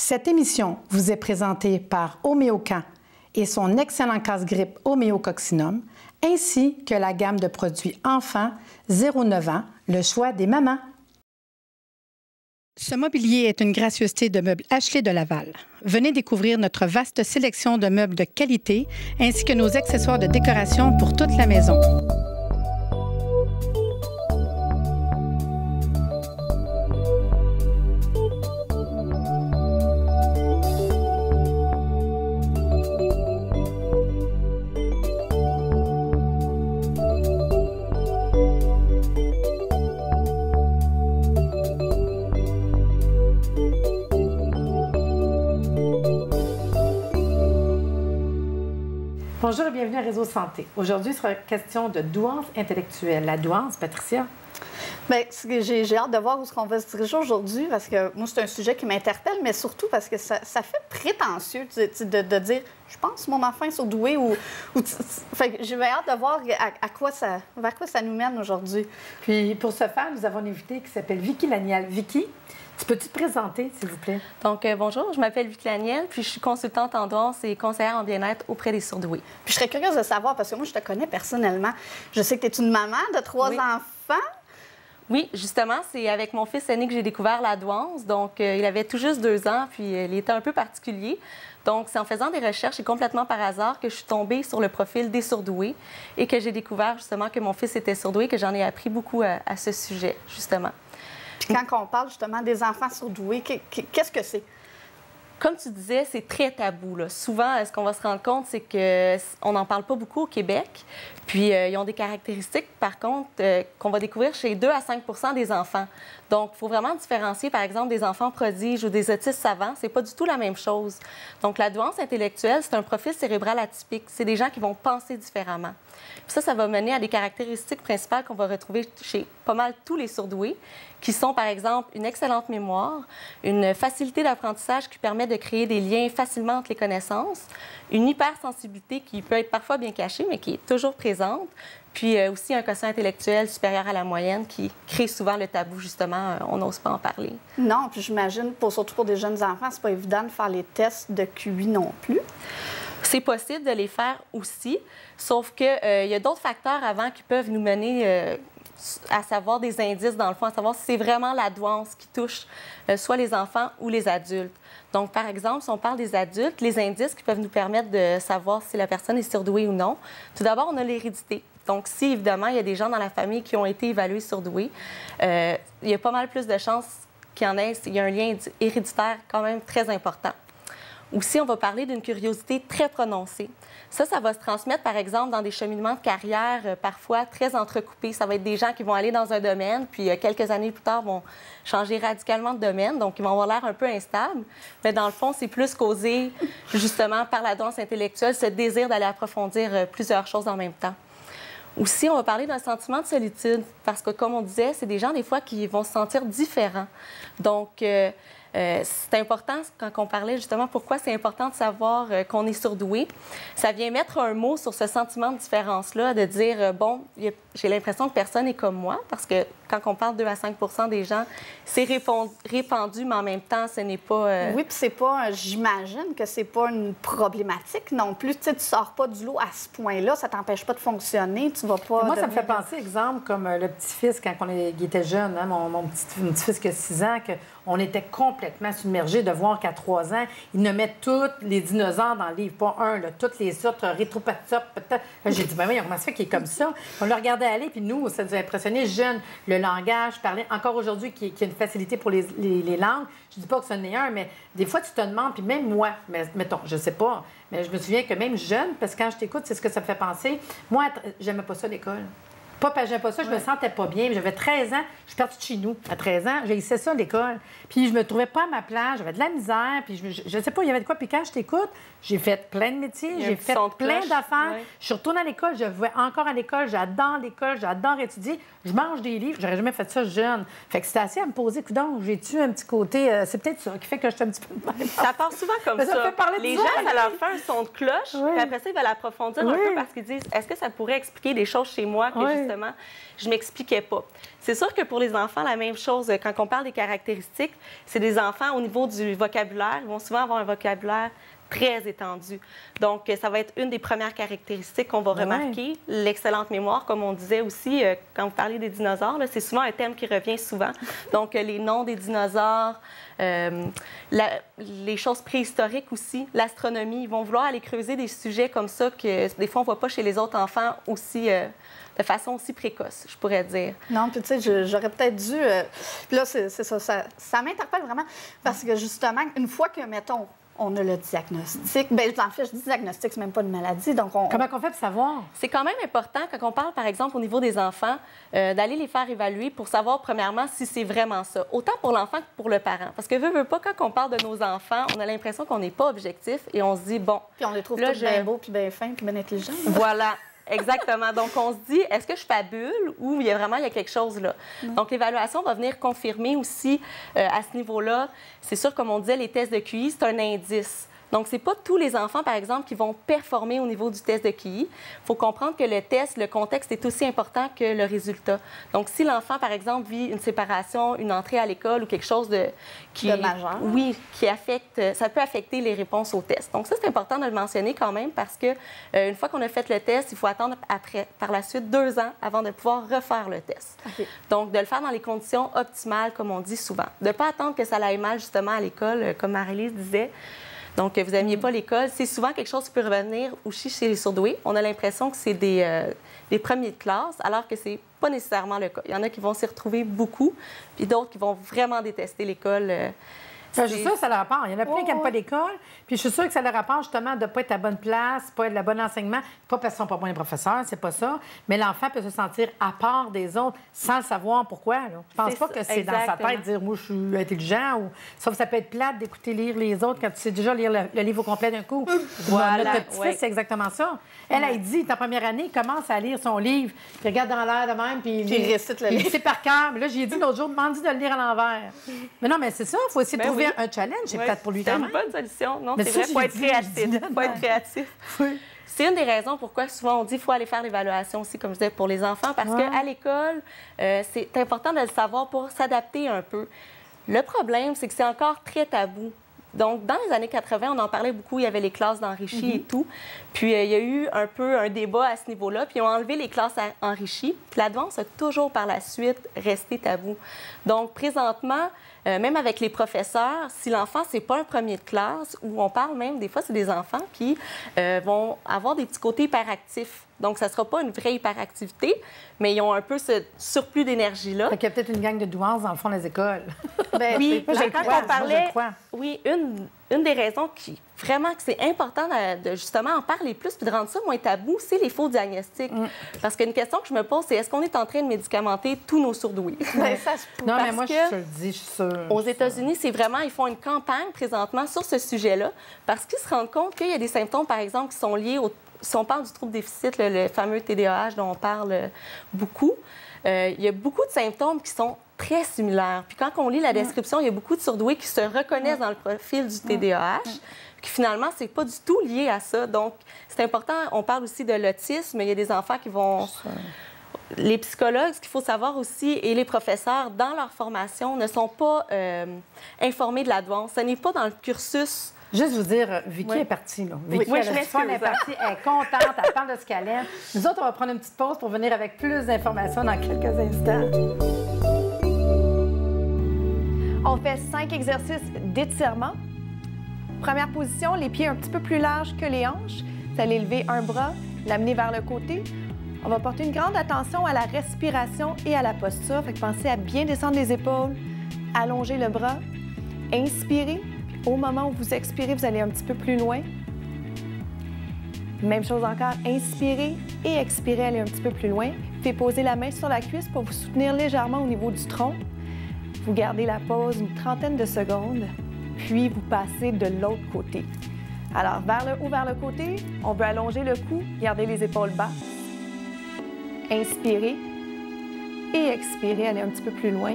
Cette émission vous est présentée par Homéocan et son excellent casse-grippe Homéococcinum, ainsi que la gamme de produits enfants 0-9 ans, le choix des mamans. Ce mobilier est une gracieuseté de meubles Ashley de Laval. Venez découvrir notre vaste sélection de meubles de qualité ainsi que nos accessoires de décoration pour toute la maison. Bonjour et bienvenue à Réseau Santé. Aujourd'hui, il sera question de douance intellectuelle. La douance, Patricia? Bien, j'ai hâte de voir où on va se diriger aujourd'hui parce que moi, c'est un sujet qui m'interpelle, mais surtout parce que ça fait prétentieux de dire « je pense que mon enfant est surdoué » Fait que j'ai hâte de voir vers quoi ça nous mène aujourd'hui. Puis, pour ce faire, nous avons une invitée qui s'appelle Vicky Laniel. Vicky, tu peux-tu te présenter, s'il vous plaît? Donc, bonjour, je m'appelle Vicky Laniel, puis je suis consultante en douance et conseillère en bien-être auprès des surdoués. Puis je serais curieuse de savoir, parce que moi, je te connais personnellement. Je sais que tu es une maman de 3 enfants. Oui, justement, c'est avec mon fils aîné que j'ai découvert la douance. Donc, il avait tout juste 2 ans, puis il était un peu particulier. Donc, c'est en faisant des recherches et complètement par hasard que je suis tombée sur le profil des surdoués et que j'ai découvert justement que mon fils était surdoué, que j'en ai appris beaucoup à ce sujet, justement. Puis quand on parle justement des enfants surdoués, qu'est-ce que c'est? Comme tu disais, c'est très tabou, là. Souvent, ce qu'on va se rendre compte, c'est qu'on n'en parle pas beaucoup au Québec. Puis, ils ont des caractéristiques, par contre, qu'on va découvrir chez 2 à 5 des enfants. Donc, il faut vraiment différencier, par exemple, des enfants prodiges ou des autistes savants. C'est pas du tout la même chose. Donc, la douance intellectuelle, c'est un profil cérébral atypique. C'est des gens qui vont penser différemment. Puis ça va mener à des caractéristiques principales qu'on va retrouver chez pas mal tous les surdoués, qui sont, par exemple, une excellente mémoire, une facilité d'apprentissage qui permet de créer des liens facilement entre les connaissances, une hypersensibilité qui peut être parfois bien cachée, mais qui est toujours présente, puis aussi un quotient intellectuel supérieur à la moyenne qui crée souvent le tabou, justement, on n'ose pas en parler. Non, puis j'imagine, surtout pour des jeunes enfants, c'est pas évident de faire les tests de QI non plus. C'est possible de les faire aussi, sauf qu'il y a d'autres facteurs avant qui peuvent nous mener à savoir des indices, dans le fond, à savoir si c'est vraiment la douance qui touche soit les enfants ou les adultes. Donc, par exemple, si on parle des adultes, les indices qui peuvent nous permettre de savoir si la personne est surdouée ou non, tout d'abord, on a l'hérédité. Donc, si, évidemment, il y a des gens dans la famille qui ont été évalués surdoués, il y a pas mal plus de chances qu'il y en ait. Il y a un lien héréditaire quand même très important. Aussi, on va parler d'une curiosité très prononcée. Ça va se transmettre, par exemple, dans des cheminements de carrière parfois très entrecoupés. Ça va être des gens qui vont aller dans un domaine, puis quelques années plus tard, vont changer radicalement de domaine. Donc, ils vont avoir l'air un peu instables. Mais dans le fond, c'est plus causé, justement, par la douance intellectuelle, ce désir d'aller approfondir plusieurs choses en même temps. Aussi, on va parler d'un sentiment de solitude, parce que, comme on disait, c'est des gens, des fois, qui vont se sentir différents. Donc, c'est important, quand on parlait justement pourquoi c'est important de savoir qu'on est surdoué, ça vient mettre un mot sur ce sentiment de différence-là, de dire, bon, j'ai l'impression que personne n'est comme moi, parce que quand on parle de 2 à 5 des gens, c'est répandu, mais en même temps, ce n'est pas... Oui, puis c'est pas, j'imagine que c'est pas une problématique non plus. Tu sais, tu sors pas du lot à ce point-là, ça t'empêche pas de fonctionner, tu vas pas... Moi, ça me fait penser, exemple, comme le petit-fils, quand il était jeune, hein, mon petit-fils qui a 6 ans, qu'on était complètement submergé de voir qu'à 3 ans, il nommait tous les dinosaures dans le livre, pas un, là, toutes les sortes, rétropatop, peut-être. J'ai dit, ben oui, comment ça fait qu'il est comme ça? On le regardait aller, puis nous, ça nous a impressionné, jeune, le langage, parler, encore aujourd'hui, qui a une facilité pour les langues. Je dis pas que ce n'est un, mais des fois, tu te demandes, puis même moi, mais, mettons, je sais pas, mais je me souviens que même jeune, parce que quand je t'écoute, c'est ce que ça me fait penser, moi, j'aimais pas ça, l'école. Pas parce que j'aimais pas ça, je me sentais pas bien. J'avais 13 ans, je suis partie de chez nous à 13 ans. J'ai essayé ça à l'école. Puis je me trouvais pas à ma place, j'avais de la misère. Puis je sais pas, il y avait de quoi. Puis quand je t'écoute, j'ai fait plein de métiers, j'ai fait plein d'affaires. Ouais. Je suis retournée à l'école, je vais encore à l'école, j'adore étudier. Je mange des livres, j'aurais jamais fait ça jeune. Fait que c'était assez à me poser, coudonc, j'ai-tu un petit côté... c'est peut-être ça qui fait que je suis un petit peu... Ça part souvent comme ça. Fait parler les gens, ça leur fait un son de cloche, puis après ça, ils veulent approfondir un peu parce qu'ils disent, est-ce que ça pourrait expliquer des choses chez moi que, justement, justement, je m'expliquais pas. C'est sûr que pour les enfants, la même chose. Quand on parle des caractéristiques, c'est des enfants au niveau du vocabulaire. Ils vont souvent avoir un vocabulaire très étendu. Donc, ça va être une des premières caractéristiques qu'on va remarquer. L'excellente mémoire, comme on disait aussi, quand vous parlez des dinosaures, c'est souvent un thème qui revient souvent. Donc, les noms des dinosaures, les choses préhistoriques aussi, l'astronomie. Ils vont vouloir aller creuser des sujets comme ça que des fois, on ne voit pas chez les autres enfants aussi, de façon aussi précoce, je pourrais dire. Non, puis tu sais, j'aurais peut-être dû... Puis là, c'est ça m'interpelle vraiment parce que justement, une fois que, mettons, on a le diagnostic. Bien, en fait, je dis diagnostic, c'est même pas une maladie. Donc Comment on fait pour savoir? C'est quand même important, quand on parle, par exemple, au niveau des enfants, d'aller les faire évaluer pour savoir, premièrement, si c'est vraiment ça. Autant pour l'enfant que pour le parent. Parce que, veut pas, quand on parle de nos enfants, on a l'impression qu'on n'est pas objectif et on se dit, bon... Puis on les trouve tous bien beaux, puis bien fins, puis bien intelligents. Voilà. Exactement. Donc, on se dit, est-ce que je fabule ou il y a quelque chose là? Donc, l'évaluation va venir confirmer aussi à ce niveau-là. C'est sûr, comme on disait, les tests de QI, c'est un indice. Donc, ce n'est pas tous les enfants, par exemple, qui vont performer au niveau du test de QI. Il faut comprendre que le test, le contexte est aussi important que le résultat. Donc, si l'enfant, par exemple, vit une séparation, une entrée à l'école ou quelque chose de majeur. Oui, qui affecte, ça peut affecter les réponses au test. Donc, ça, c'est important de le mentionner quand même parce que une fois qu'on a fait le test, il faut attendre par la suite 2 ans avant de pouvoir refaire le test. Okay. Donc, de le faire dans les conditions optimales, comme on dit souvent. De ne pas attendre que ça aille mal, justement, à l'école, comme Marie-Lise disait. Donc, vous n'aimiez pas l'école. C'est souvent quelque chose qui peut revenir aussi chez les surdoués. On a l'impression que c'est des premiers de classe, alors que c'est pas nécessairement le cas. Il y en a qui vont s'y retrouver beaucoup, puis d'autres qui vont vraiment détester l'école. Je suis sûre que ça leur rapporte. Il y en a plein qui n'aiment pas l'école. Puis je suis sûre que ça leur rapporte justement de ne pas être à la bonne place, pas être le bon enseignement. Pas parce qu'ils ne sont pas bons les professeurs, c'est pas ça. Mais l'enfant peut se sentir à part des autres sans le savoir pourquoi. Là. Je pense pas que c'est dans sa tête de dire « moi, je suis intelligent » ou sauf que ça peut être plate d'écouter lire les autres quand tu sais déjà lire le livre au complet d'un coup. Voilà. Notre petit-fils, c'est exactement ça. Elle dit, en première année, il commence à lire son livre, puis il regarde dans l'air de même, puis il récite le livre. Il sait par cœur. Mais là, j'ai dit l'autre jour, demande-lui de le lire à l'envers. Mais non, mais c'est ça, il faut essayer de trouver un challenge. C'est peut-être pour lui quand même. C'est une bonne solution. Non, mais c'est vrai, il faut être créatif. Faut être créatif. Oui. C'est une des raisons pourquoi souvent on dit qu'il faut aller faire l'évaluation aussi, comme je disais, pour les enfants, parce qu'à l'école, c'est important de le savoir pour s'adapter un peu. Le problème, c'est que c'est encore très tabou. Donc, dans les années 80, on en parlait beaucoup. Il y avait les classes d'enrichis et tout. Puis, il y a eu un peu un débat à ce niveau-là. Puis, ils ont enlevé les classes enrichies. Puis, l'advance a toujours, par la suite, resté tabou. Donc, présentement, même avec les professeurs, si l'enfant, c'est pas un premier de classe, ou on parle même, des fois, c'est des enfants qui vont avoir des petits côtés hyperactifs. Donc, ça ne sera pas une vraie hyperactivité, mais ils ont un peu ce surplus d'énergie-là. Fait qu'il y a peut-être une gang de douances dans le fond des écoles. Bien, oui, quand on parlait... Moi, oui, une des raisons qui, vraiment, que c'est important de justement en parler plus puis de rendre ça moins tabou, c'est les faux diagnostics. Parce qu'une question que je me pose, c'est est-ce qu'on est en train de médicamenter tous nos surdoués? Bien, ça se peut. Non, mais Parce moi, que je te le dis, je suis sûre. Aux États-Unis, c'est vraiment, ils font une campagne présentement sur ce sujet-là parce qu'ils se rendent compte qu'il y a des symptômes, par exemple, qui sont liés si on parle du trouble déficit, le fameux TDAH dont on parle beaucoup, il y a beaucoup de symptômes qui sont très similaires. Puis quand on lit la description, il y a beaucoup de surdoués qui se reconnaissent dans le profil du TDAH, qui finalement, c'est pas du tout lié à ça. Donc, c'est important. On parle aussi de l'autisme. Il y a des enfants qui vont... Les psychologues, ce qu'il faut savoir aussi, et les professeurs, dans leur formation, ne sont pas informés de l'advance. Ce n'est pas dans le cursus. Juste vous dire, Vicky est partie, là. Vicky, oui, elle est partie, elle est contente, elle parle de ce qu'elle aime. Nous autres, on va prendre une petite pause pour venir avec plus d'informations dans quelques instants. On fait 5 exercices d'étirement. Première position, les pieds un petit peu plus larges que les hanches. Vous allez lever un bras, l'amener vers le côté. On va porter une grande attention à la respiration et à la posture. Fait que pensez à bien descendre les épaules, allonger le bras, inspirer. Au moment où vous expirez, vous allez un petit peu plus loin. Même chose encore, inspirez et expirez, allez un petit peu plus loin. Puis posez la main sur la cuisse pour vous soutenir légèrement au niveau du tronc. Vous gardez la pause une trentaine de secondes, puis vous passez de l'autre côté. Alors, vers le haut, vers le côté, on veut allonger le cou, garder les épaules basses. Inspirez et expirez, allez un petit peu plus loin.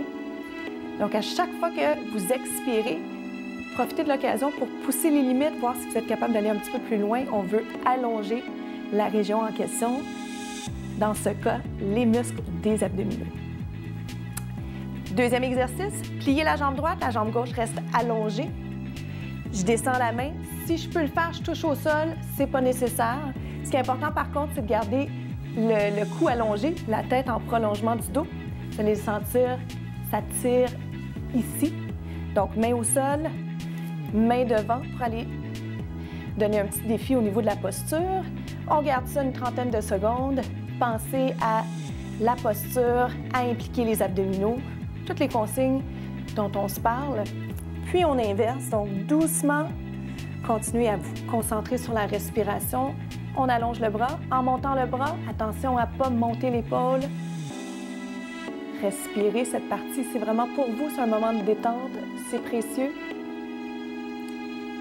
Donc, à chaque fois que vous expirez, profitez de l'occasion pour pousser les limites, voir si vous êtes capable d'aller un petit peu plus loin. On veut allonger la région en question. dans ce cas, les muscles des abdominaux. Deuxième exercice, plier la jambe droite, la jambe gauche reste allongée. Je descends la main. Si je peux le faire, je touche au sol, c'est pas nécessaire. Ce qui est important par contre, c'est de garder le cou allongé, la tête en prolongement du dos. Vous allez le sentir, ça tire ici. Donc, main au sol, main devant pour aller donner un petit défi au niveau de la posture. On garde ça une trentaine de secondes. Pensez à la posture, à impliquer les abdominaux, toutes les consignes dont on se parle. Puis on inverse, donc doucement, continuez à vous concentrer sur la respiration. On allonge le bras. En montant le bras, attention à ne pas monter l'épaule. Respirez cette partie, c'est vraiment pour vous, c'est un moment de détente, c'est précieux.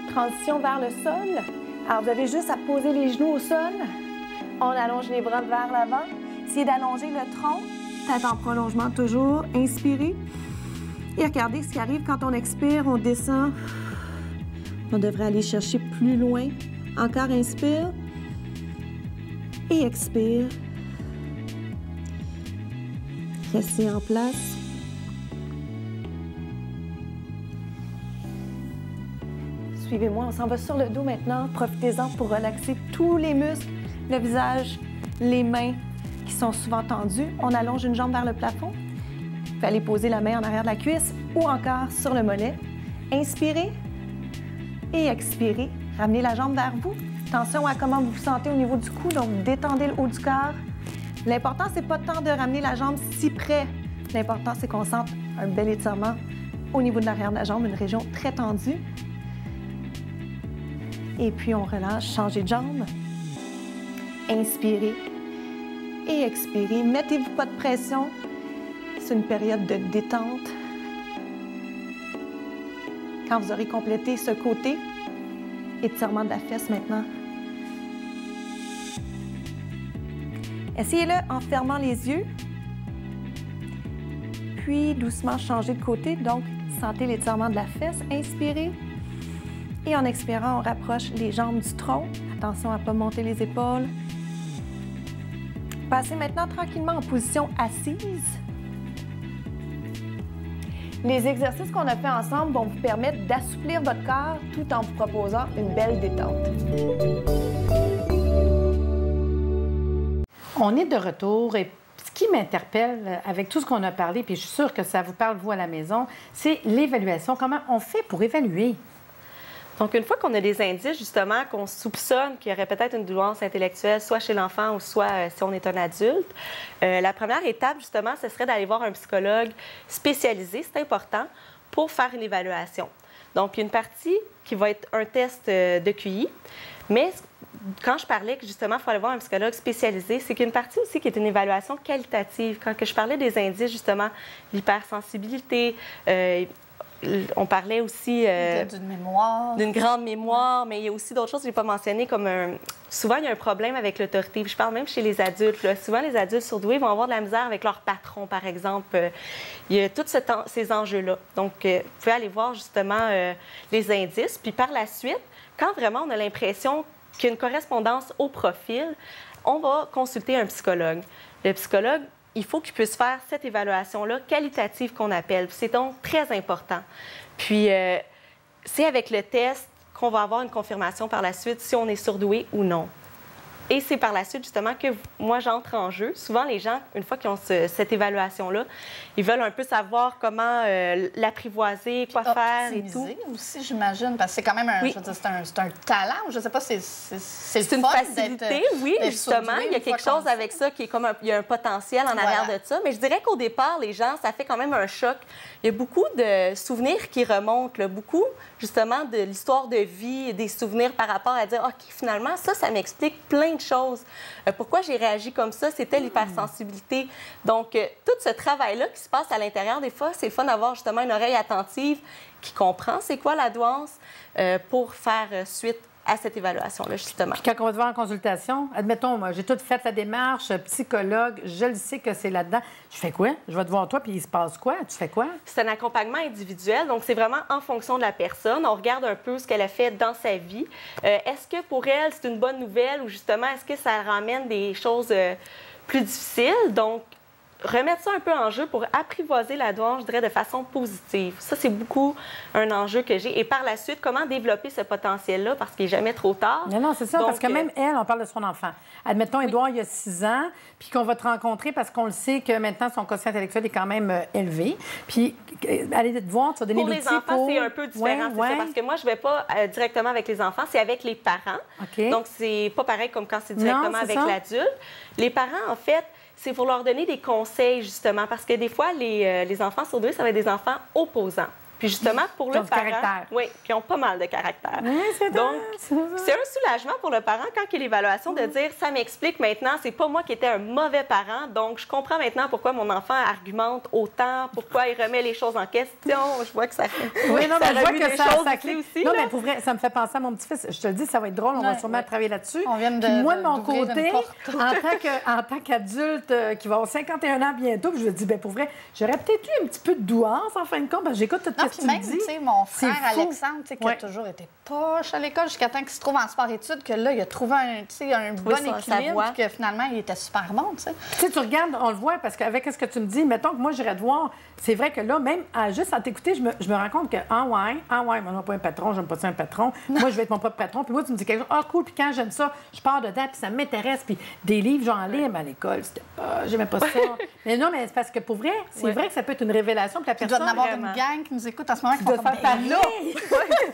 Transition vers le sol. Alors, vous avez juste à poser les genoux au sol. On allonge les bras vers l'avant. Essayez d'allonger le tronc, tête en prolongement toujours. Inspirez. Et regardez ce qui arrive quand on expire, on descend. On devrait aller chercher plus loin. Encore inspire. Et expire. Restez en place. Suivez-moi, on s'en va sur le dos maintenant. Profitez-en pour relaxer tous les muscles, le visage, les mains qui sont souvent tendus. On allonge une jambe vers le plafond. Vous pouvez aller poser la main en arrière de la cuisse ou encore sur le mollet. Inspirez et expirez. Ramenez la jambe vers vous. Attention à comment vous vous sentez au niveau du cou, donc détendez le haut du corps. L'important, c'est pas tant de ramener la jambe si près. L'important, c'est qu'on sente un bel étirement au niveau de l'arrière de la jambe, une région très tendue. Et puis, on relâche, changez de jambe. Inspirez et expirez. Mettez-vous pas de pression. C'est une période de détente. Quand vous aurez complété ce côté, étirement de la fesse maintenant. Essayez-le en fermant les yeux. Puis, doucement, changez de côté. Donc, sentez l'étirement de la fesse. Inspirez. Et en expirant, on rapproche les jambes du tronc. Attention à ne pas monter les épaules. Passez maintenant tranquillement en position assise. Les exercices qu'on a fait ensemble vont vous permettre d'assouplir votre corps tout en vous proposant une belle détente. On est de retour et ce qui m'interpelle avec tout ce qu'on a parlé, puis je suis sûre que ça vous parle, vous, à la maison, c'est l'évaluation. Comment on fait pour évaluer? Donc, une fois qu'on a des indices, justement, qu'on soupçonne qu'il y aurait peut-être une douance intellectuelle, soit chez l'enfant ou soit si on est un adulte, la première étape, justement, ce serait d'aller voir un psychologue spécialisé, c'est important, pour faire une évaluation. Donc, il y a une partie qui va être un test de QI, mais quand je parlais que, justement, il faut aller voir un psychologue spécialisé, c'est qu'il y a une partie aussi qui est une évaluation qualitative. Quand je parlais des indices, justement, l'hypersensibilité, on parlait aussi d'une mémoire. D'une grande mémoire, mais il y a aussi d'autres choses que je n'ai pas mentionnées, comme souvent, il y a un problème avec l'autorité. Je parle même chez les adultes. Là. Souvent, les adultes surdoués vont avoir de la misère avec leur patron, par exemple. Il y a tous ces enjeux-là. Donc, vous pouvez aller voir justement les indices. Puis par la suite, quand vraiment on a l'impression qu'il y a une correspondance au profil, on va consulter un psychologue. Le psychologue, il faut qu'il puisse faire cette évaluation-là qualitative qu'on appelle. C'est donc très important. Puis, c'est avec le test qu'on va avoir une confirmation par la suite si on est surdoué ou non. Et c'est par la suite, justement, que moi, j'entre en jeu. Souvent, les gens, une fois qu'ils ont cette évaluation-là, ils veulent un peu savoir comment l'apprivoiser, quoi faire et tout. Aussi, j'imagine, parce que c'est quand même oui. c'est un talent, je ne sais pas, c'est une facilité, oui, justement. Il y a quelque chose avec ça qui est comme il y a un potentiel en arrière de ça. Mais je dirais qu'au départ, les gens, ça fait quand même un choc. Il y a beaucoup de souvenirs qui remontent, là, beaucoup, justement, de l'histoire de vie et des souvenirs par rapport à dire, OK, finalement, ça m'explique plein de choses. Pourquoi j'ai réagi comme ça? C'était l'hypersensibilité. Donc, tout ce travail-là qui se passe à l'intérieur, des fois, c'est le fun d'avoir justement une oreille attentive qui comprend c'est quoi la douance pour faire suite à cette évaluation-là, justement. Puis quand on va te voir en consultation, admettons, moi, j'ai tout fait la démarche, psychologue, je le sais que c'est là-dedans. Je fais quoi? Je vais te voir toi, puis il se passe quoi? Tu fais quoi? C'est un accompagnement individuel, donc c'est vraiment en fonction de la personne. On regarde un peu ce qu'elle a fait dans sa vie. Est-ce que pour elle, c'est une bonne nouvelle ou justement, est-ce que ça ramène des choses plus difficile. Donc, remettre ça un peu en jeu pour apprivoiser la douance, je dirais, de façon positive. Ça, c'est beaucoup un enjeu que j'ai. Et par la suite, comment développer ce potentiel-là, parce qu'il n'est jamais trop tard. Non, c'est ça, donc, parce que même elle, on parle de son enfant. Admettons, Édouard, il y a 6 ans, puis qu'on va te rencontrer parce qu'on le sait que maintenant, son quotient intellectuel est quand même élevé. Puis, aller te voir, tu vas donner pour l'outil les enfants, c'est un peu différent, c'est ça, parce que moi, je ne vais pas directement avec les enfants, c'est avec les parents. OK. Donc, c'est pas pareil comme quand c'est directement Non, c'est avec ça. l'adulte. Les parents, en fait, c'est pour leur donner des conseils, justement, parce que des fois, les enfants surdoués, ça va être des enfants opposants. Puis justement, pour Qui ont le du parent... caractère. Oui, puis ils ont pas mal de caractère. Oui, c'est Donc, ça. c'est un soulagement pour le parent quand il y a l'évaluation de dire « ça m'explique maintenant, c'est pas moi qui étais un mauvais parent, donc je comprends maintenant pourquoi mon enfant argumente autant, pourquoi il remet les choses en question. » Je vois que ça fait... Oui, non, mais je vois remue que des ça choses clique. aussi, Non, là. mais pour vrai, ça me fait penser à mon petit-fils. Je te le dis, ça va être drôle. On va sûrement travailler là-dessus. On vient Puis moi, de mon d'ouvrir côté, une porte. en tant qu'adulte qui va avoir 51 ans bientôt, puis je me dis, bien, pour vrai, j'aurais peut-être eu un petit peu de douance, en fin de compte, parce que j'écoute tout Non, ce que puis tu me même, dis. tu sais, mon frère C'est fou. Alexandre, tu sais, qui Ouais. a toujours été poche à l'école jusqu'à temps qu'il se trouve en sport-études, que là, il a trouvé un bon sa équilibre, voie. puis que finalement, il était super bon, tu sais. Tu sais, tu regardes, on le voit, parce qu'avec ce que tu me dis, mettons que moi, j'irais te voir, c'est vrai que là, même juste en t'écouter, je me rends compte que, moi, je n'aime pas un patron, j'aime pas ça un patron. Moi, je vais être mon propre patron. Puis moi, tu me dis quelque chose, cool, puis quand j'aime ça, je pars dedans, puis ça m'intéresse. Puis des livres, j'en lis, mais à l'école, c'était pas, j'aimais pas ça. Mais non, mais c'est parce que pour vrai, c'est vrai que ça peut être une révélation pour la Il doit personne. y en avoir vraiment. une gang qui nous écoute en ce moment qui Tu dois font te faire comme, ben là, parler.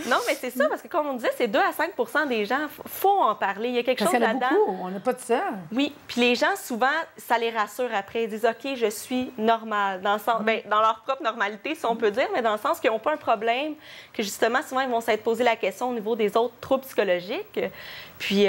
Non, mais c'est ça, parce que comme on disait, c'est 2 à 5 des gens. Faut en parler. Il y a quelque Parce chose qu'il y en a là-dedans. beaucoup, on n'a pas de ça. Oui, puis les gens, souvent, ça les rassure après. Ils disent, OK, je suis normale. Dans, le sens, bien, dans leur propre normalité, si on peut dire, mais dans le sens qu'ils n'ont pas un problème, que justement, souvent, ils vont s'être posé la question au niveau des autres troubles psychologiques. Puis,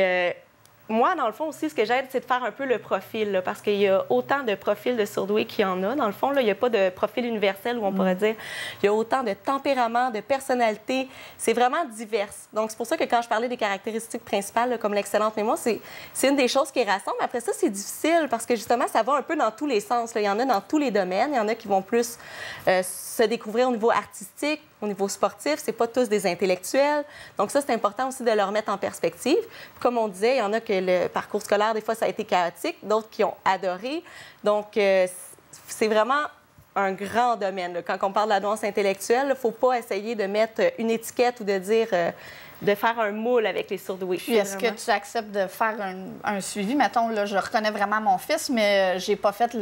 moi, dans le fond aussi, ce que j'aide, c'est de faire un peu le profil, là, parce qu'il y a autant de profils de surdoués qu'il y en a. Dans le fond, là, il n'y a pas de profil universel où on pourrait dire il y a autant de tempéraments, de personnalités. C'est vraiment divers. Donc, c'est pour ça que quand je parlais des caractéristiques principales, là, comme l'excellente mémoire, c'est une des choses qui rassemble. Après ça, c'est difficile parce que justement, ça va un peu dans tous les sens, là. Il y en a dans tous les domaines. Il y en a qui vont plus se découvrir au niveau artistique, au niveau sportif. C'est pas tous des intellectuels. Donc ça, c'est important aussi de le remettre en perspective. Puis, comme on disait, il y en a que le parcours scolaire, des fois, ça a été chaotique, d'autres qui ont adoré. Donc, c'est vraiment un grand domaine, là. Quand on parle de la douance intellectuelle, il ne faut pas essayer de mettre une étiquette ou de dire... de faire un moule avec les surdoués. Puis est-ce que tu acceptes de faire un suivi? Mettons, là, je reconnais vraiment mon fils, mais j'ai pas fait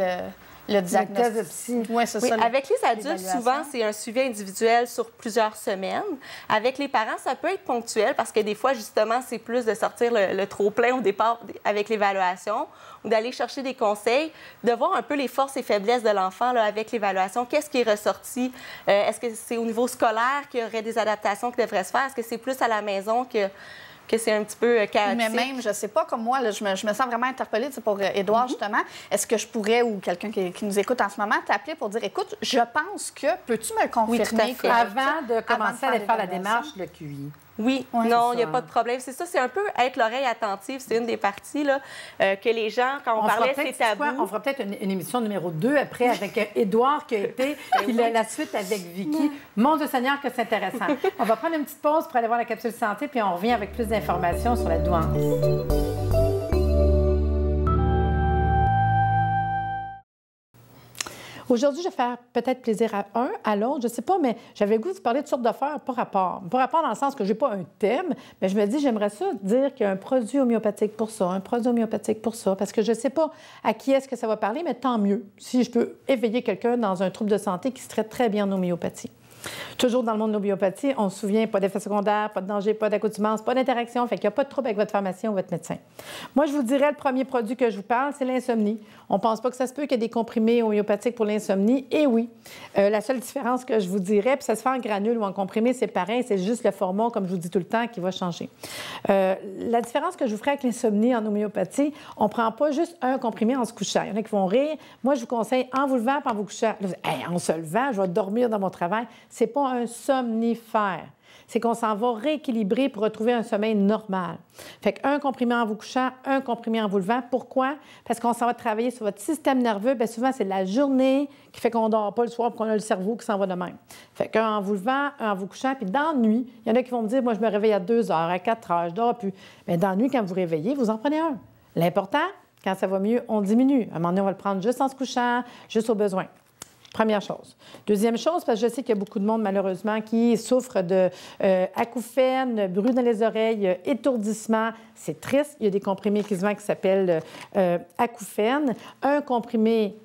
le diagnostic. test de psy. Oui, c'est Oui, ça. avec les adultes, l'évaluation. souvent, c'est un suivi individuel sur plusieurs semaines. Avec les parents, ça peut être ponctuel parce que des fois, justement, c'est plus de sortir le trop-plein au départ avec l'évaluation ou d'aller chercher des conseils, de voir un peu les forces et faiblesses de l'enfant là, avec l'évaluation. Qu'est-ce qui est ressorti? Est-ce que c'est au niveau scolaire qu'il y aurait des adaptations qui devraient se faire? Est-ce que c'est plus à la maison que c'est un petit peu chaotique? Mais même, je sais pas, comme moi, là, je me sens vraiment interpellée, tu sais, pour Édouard, justement. Est-ce que je pourrais, ou quelqu'un qui nous écoute en ce moment, t'appeler pour dire, écoute, je pense que, peux-tu me le confirmer? Oui, tout à fait. que- Avant de commencer à aller faire la l'évaluation? démarche, le QI. Oui, Ouais, non, c'est il n'y a ça. pas de problème. C'est ça, c'est un peu être l'oreille attentive. C'est une des parties là, que les gens, quand on fera parlait, peut-être, c'est tu sais quoi, tabou. on fera peut-être une émission numéro 2 après avec Édouard qui a été, puis la suite avec Vicky. Mon Dieu Seigneur, que c'est intéressant. On va prendre une petite pause pour aller voir la capsule santé, puis on revient avec plus d'informations sur la douance. Aujourd'hui, je vais faire peut-être plaisir à un, à l'autre, je ne sais pas, mais j'avais le goût de parler de sortes d'affaires par rapport. Par rapport dans le sens que je n'ai pas un thème, mais je me dis, j'aimerais ça dire qu'il y a un produit homéopathique pour ça, un produit homéopathique pour ça, parce que je ne sais pas à qui est-ce que ça va parler, mais tant mieux si je peux éveiller quelqu'un dans un trouble de santé qui se traite très bien en homéopathie. Toujours dans le monde de l'homéopathie, on se souvient, pas d'effet secondaire, pas de danger, pas d'accoutumance, pas d'interaction, fait qu'il n'y a pas de trouble avec votre pharmacien ou votre médecin. Moi, je vous dirais, le premier produit que je vous parle, c'est l'insomnie. On ne pense pas que ça se peut qu'il y ait des comprimés homéopathiques pour l'insomnie. Et oui, la seule différence que je vous dirais, puis ça se fait en granule ou en comprimé, c'est pareil, c'est juste le format, comme je vous dis tout le temps, qui va changer. La différence que je vous ferai avec l'insomnie en homéopathie, on ne prend pas juste un comprimé en se couchant. Il y en a qui vont rire. Moi, je vous conseille en vous levant, puis en vous couchant. Là, vous dites, hey, en se levant, je vais dormir dans mon travail. C'est pas un somnifère. C'est qu'on s'en va rééquilibrer pour retrouver un sommeil normal. Fait qu'un comprimé en vous couchant, un comprimé en vous levant. Pourquoi? Parce qu'on s'en va travailler sur votre système nerveux. Bien, souvent, c'est la journée qui fait qu'on ne dort pas le soir et qu'on a le cerveau qui s'en va de même. Fait qu'un en vous levant, un en vous couchant. Puis dans la nuit, il y en a qui vont me dire, moi, je me réveille à 2 heures, à 4 heures, je dors plus. Mais dans la nuit, quand vous réveillez, vous en prenez un. L'important, Quand ça va mieux, on diminue. À un moment donné, on va le prendre juste en se couchant, juste au besoin. Première chose. Deuxième chose, parce que je sais qu'il y a beaucoup de monde, malheureusement, qui souffre de acouphènes, bruit dans les oreilles, étourdissement. C'est triste. Il y a des comprimés qui se vendent qui s'appellent acouphènes. Un comprimé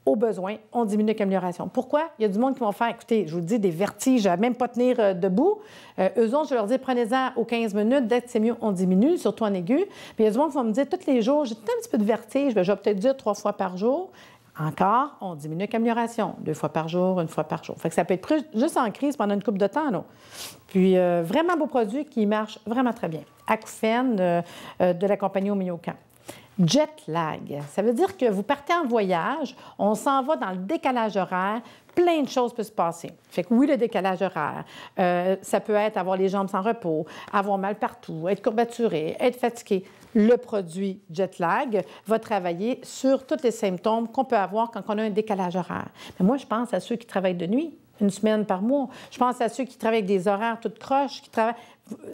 au besoin, on diminue avec amélioration. Pourquoi? Il y a du monde qui vont faire, écoutez, je vous dis, des vertiges, à même pas tenir debout. Eux autres, je leur dis, prenez-en aux 15 minutes. Dès que c'est mieux, on diminue, surtout en aigu. Puis il y a du monde qui vont me dire, tous les jours, j'ai un petit peu de vertige. Bien, je vais peut-être dire 3 fois par jour. Encore, on diminue avec amélioration. 2 fois par jour, 1 fois par jour. Fait que ça peut être juste en crise pendant une couple de temps, là. Puis, vraiment beau produit qui marche vraiment très bien. Acouphène de la compagnie Homéocan. Jet lag, ça veut dire que vous partez en voyage, on s'en va dans le décalage horaire, plein de choses peuvent se passer. Fait que oui, le décalage horaire, ça peut être avoir les jambes sans repos, avoir mal partout, être courbaturé, être fatigué. Le produit Jet lag va travailler sur tous les symptômes qu'on peut avoir quand on a un décalage horaire. Mais moi, je pense à ceux qui travaillent de nuit, 1 semaine par mois. Je pense à ceux qui travaillent avec des horaires toutes croches, qui travaillent...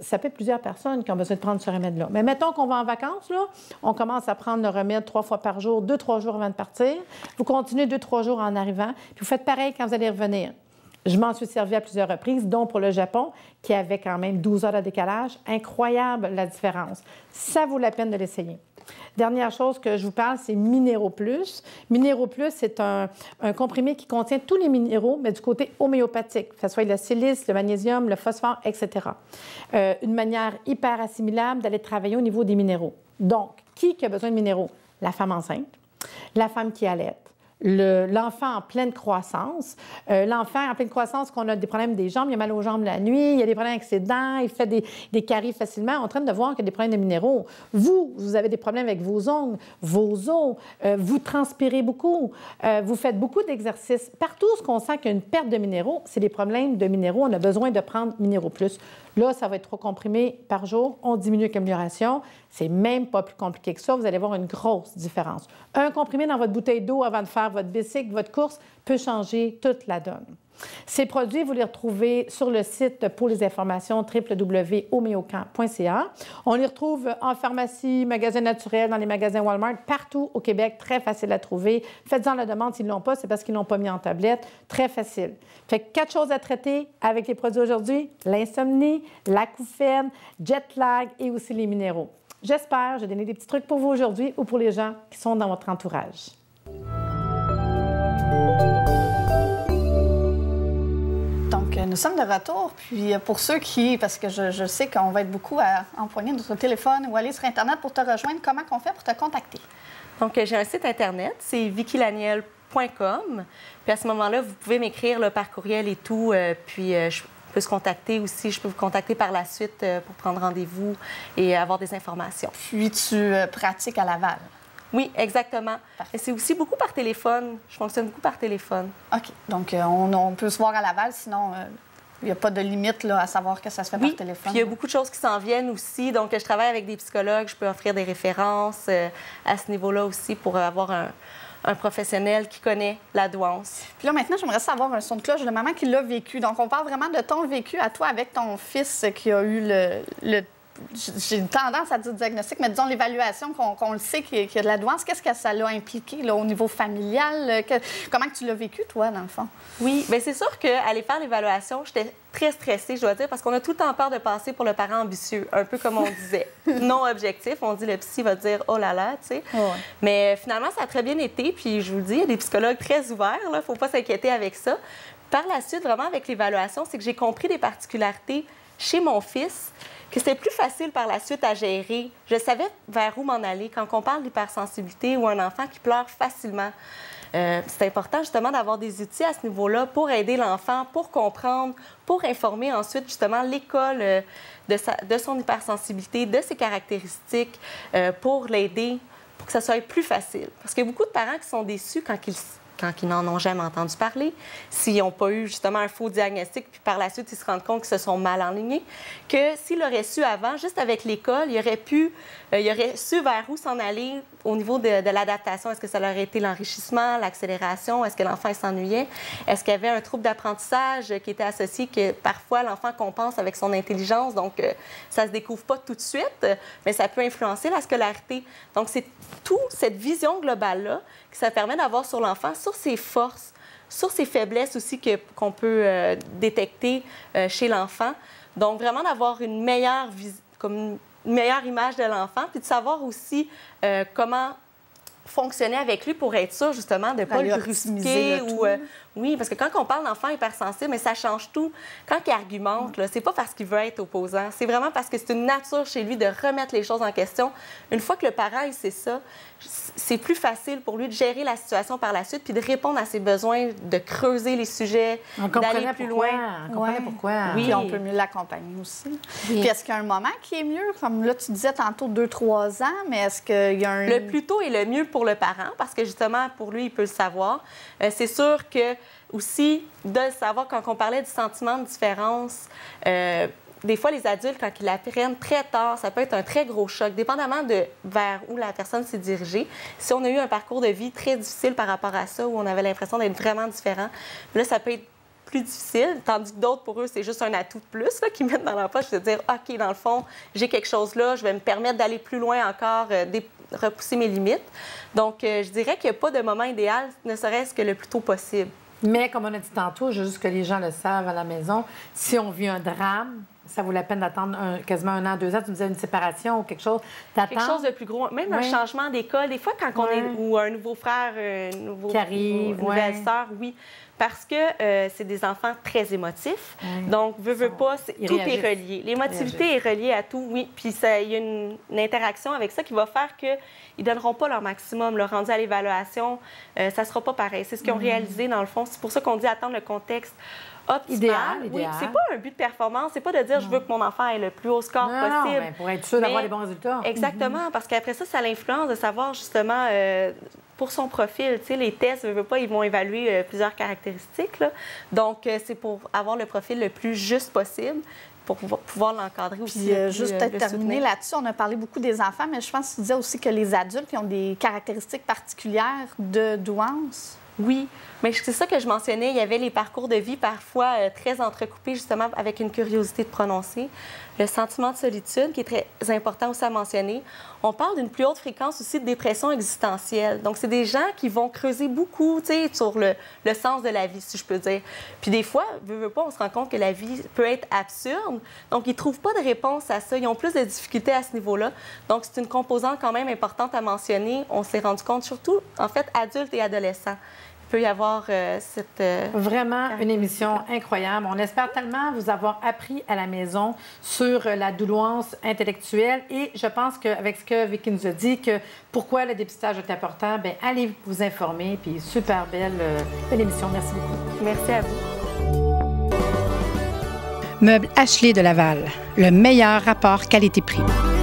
Ça peut être plusieurs personnes qui ont besoin de prendre ce remède-là. Mais mettons qu'on va en vacances, là, on commence à prendre le remède 3 fois par jour, 2-3 jours avant de partir. Vous continuez 2-3 jours en arrivant, puis vous faites pareil quand vous allez revenir. Je m'en suis servi à plusieurs reprises, dont pour le Japon, qui avait quand même 12 heures de décalage. Incroyable la différence. Ça vaut la peine de l'essayer. Dernière chose que je vous parle, c'est Minéraux Plus. Minéraux Plus, c'est un comprimé qui contient tous les minéraux, mais du côté homéopathique, que ce soit le silice, le magnésium, le phosphore, etc. Une manière hyper assimilable d'aller travailler au niveau des minéraux. Donc, qui a besoin de minéraux? La femme enceinte, la femme qui allaite, l'enfant en pleine croissance. L'enfant en pleine croissance, qu'on a des problèmes des jambes, il a mal aux jambes la nuit, il y a des problèmes avec ses dents, il fait des caries facilement. On est en train de voir qu'il y a des problèmes de minéraux. Vous avez des problèmes avec vos ongles, vos os, vous transpirez beaucoup, vous faites beaucoup d'exercices. Partout ce qu'on sent qu'il y a une perte de minéraux, c'est des problèmes de minéraux. On a besoin de prendre Minéraux Plus. Là, ça va être 3 comprimés par jour. On diminue avec amélioration. C'est même pas plus compliqué que ça. Vous allez voir une grosse différence. Un comprimé dans votre bouteille d'eau avant de faire votre bicycle, votre course, peut changer toute la donne. Ces produits, vous les retrouvez sur le site pour les informations www.homeocan.ca. On les retrouve en pharmacie, magasins naturels, dans les magasins Walmart, partout au Québec, très facile à trouver. Faites-en la demande s'ils ne l'ont pas, c'est parce qu'ils ne l'ont pas mis en tablette. Très facile. Fait que 4 choses à traiter avec les produits aujourd'hui: l'insomnie, l'acouphène, jet lag et aussi les minéraux. J'espère, j'ai donné des petits trucs pour vous aujourd'hui ou pour les gens qui sont dans votre entourage. Donc, nous sommes de retour. Puis, pour ceux qui, parce que je sais qu'on va être beaucoup à empoigner notre téléphone ou aller sur Internet pour te rejoindre, comment on fait pour te contacter? Donc, j'ai un site Internet, c'est vickylaniel.com. Puis, à ce moment-là, vous pouvez m'écrire là, par courriel et tout. Puis, je peux se contacter aussi. Je peux vous contacter par la suite pour prendre rendez-vous et avoir des informations. Puis, tu pratiques à Laval? Oui, exactement. Et c'est aussi beaucoup par téléphone. Je fonctionne beaucoup par téléphone. OK. Donc, on peut se voir à Laval, sinon, il n'y a pas de limite là, à savoir que ça se fait par téléphone. Puis il y a beaucoup de choses qui s'en viennent aussi. Donc, je travaille avec des psychologues. Je peux offrir des références à ce niveau-là aussi pour avoir un professionnel qui connaît la douance. Puis là, maintenant, j'aimerais savoir un son de cloche de maman qui l'a vécu. Donc, on parle vraiment de ton vécu à toi avec ton fils qui a eu j'ai une tendance à dire diagnostic, mais disons l'évaluation, qu'on le sait qu'il y a de la douance. Qu'est-ce que ça l'a impliqué là, au niveau familial? Comment tu l'as vécu, toi, dans le fond? Oui, bien c'est sûr qu'aller faire l'évaluation, j'étais très stressée, je dois dire, parce qu'on a tout le temps peur de passer pour le parent ambitieux, un peu comme on disait. Non objectif, on dit le psy va dire « oh là là », tu sais. Ouais. Mais finalement, ça a très bien été, puis je vous le dis, il y a des psychologues très ouverts, il ne faut pas s'inquiéter avec ça. Par la suite, vraiment, avec l'évaluation, c'est que j'ai compris des particularités chez mon fils, que c'était plus facile par la suite à gérer. Je savais vers où m'en aller. Quand on parle d'hypersensibilité ou un enfant qui pleure facilement, c'est important justement d'avoir des outils à ce niveau-là pour aider l'enfant, pour comprendre, pour informer ensuite justement l'école de son hypersensibilité, de ses caractéristiques, pour l'aider, pour que ça soit plus facile. Parce qu'il y a beaucoup de parents qui sont déçus quand quand ils n'en ont jamais entendu parler, s'ils n'ont pas eu justement un faux diagnostic, puis par la suite, ils se rendent compte qu'ils se sont mal enlignés, que s'il aurait su avant, juste avec l'école, il aurait su vers où s'en aller au niveau de l'adaptation. Est-ce que ça aurait été l'enrichissement, l'accélération? Est-ce que l'enfant s'ennuyait? Est-ce qu'il y avait un trouble d'apprentissage qui était associé, que parfois l'enfant compense avec son intelligence, donc ça ne se découvre pas tout de suite, mais ça peut influencer la scolarité. Donc, c'est toute cette vision globale-là que ça permet d'avoir sur l'enfant, sur ses forces, sur ses faiblesses aussi qu'on peut détecter chez l'enfant. Donc, vraiment d'avoir une meilleure image de l'enfant, puis de savoir aussi comment fonctionner avec lui pour être sûr, justement, de ne pas le brusquer. Oui, parce que quand on parle d'enfant hypersensible, mais ça change tout. Quand il argumente, c'est pas parce qu'il veut être opposant. C'est vraiment parce que c'est une nature chez lui de remettre les choses en question. Une fois que le parent, il sait ça, c'est plus facile pour lui de gérer la situation par la suite puis de répondre à ses besoins, de creuser les sujets, d'aller plus loin. On comprenait pourquoi. Oui, puis on peut mieux l'accompagner aussi. Oui. Puis est-ce qu'il y a un moment qui est mieux? Comme là, tu disais tantôt 2-3 ans, mais est-ce qu'il y a un... Le plus tôt est le mieux pour le parent parce que, justement, pour lui, il peut le savoir. C'est sûr que aussi, de le savoir, quand on parlait du sentiment de différence, des fois, les adultes, quand ils l'apprennent très tard, ça peut être un très gros choc, dépendamment de vers où la personne s'est dirigée. Si on a eu un parcours de vie très difficile par rapport à ça, où on avait l'impression d'être vraiment différent, là, ça peut être plus difficile, tandis que d'autres, pour eux, c'est juste un atout de plus qu'ils mettent dans leur poche, de dire, OK, dans le fond, j'ai quelque chose là, je vais me permettre d'aller plus loin encore, repousser mes limites. Donc, je dirais qu'il n'y a pas de moment idéal, ne serait-ce que le plus tôt possible. Mais, comme on a dit tantôt, juste que les gens le savent à la maison, si on vit un drame, ça vaut la peine d'attendre quasiment 1 an, 2 ans. Tu me disais une séparation ou quelque chose. Quelque chose de plus gros. Même un changement d'école. Des fois, quand on est... Ou un nouveau frère, un nouveau... Qui arrive, une nouvelle sœur, oui. Parce que c'est des enfants très émotifs. Donc, veut pas, tout est relié. L'émotivité est reliée à tout, oui. Puis il y a une interaction avec ça qui va faire qu'ils ne donneront pas leur maximum. Le rendu à l'évaluation, ça ne sera pas pareil. C'est ce qu'ils ont réalisé, dans le fond. C'est pour ça qu'on dit attendre le contexte optimal. Idéal. Oui, c'est pas un but de performance. C'est pas de dire je veux que mon enfant ait le plus haut score possible. Non, mais pour être sûr d'avoir les bons résultats. Exactement, parce qu'après ça, ça a l'influence de savoir justement... pour son profil, tu sais, les tests, ils vont évaluer plusieurs caractéristiques, là. Donc, c'est pour avoir le profil le plus juste possible pour pouvoir l'encadrer aussi. Puis, juste peut-être terminer là-dessus, on a parlé beaucoup des enfants, mais je pense que tu disais aussi que les adultes qui ont des caractéristiques particulières de douance. Oui, mais c'est ça que je mentionnais. Il y avait les parcours de vie parfois très entrecoupés, justement, avec une curiosité de prononcer. Le sentiment de solitude, qui est très important aussi à mentionner. On parle d'une plus haute fréquence aussi de dépression existentielle. Donc, c'est des gens qui vont creuser beaucoup, tu sais, sur le sens de la vie, si je peux dire. Puis des fois, veut pas, on se rend compte que la vie peut être absurde. Donc, ils ne trouvent pas de réponse à ça. Ils ont plus de difficultés à ce niveau-là. Donc, c'est une composante quand même importante à mentionner. On s'est rendu compte, surtout, en fait, adultes et adolescents. Il peut y avoir cette... Vraiment une émission incroyable. On espère tellement vous avoir appris à la maison sur la douance intellectuelle. Et je pense qu'avec ce que Vicky nous a dit, que pourquoi le dépistage est important, bien, allez vous informer. Puis super belle émission. Merci beaucoup. Merci à vous. Meubles Ashley de Laval, le meilleur rapport qualité-prix.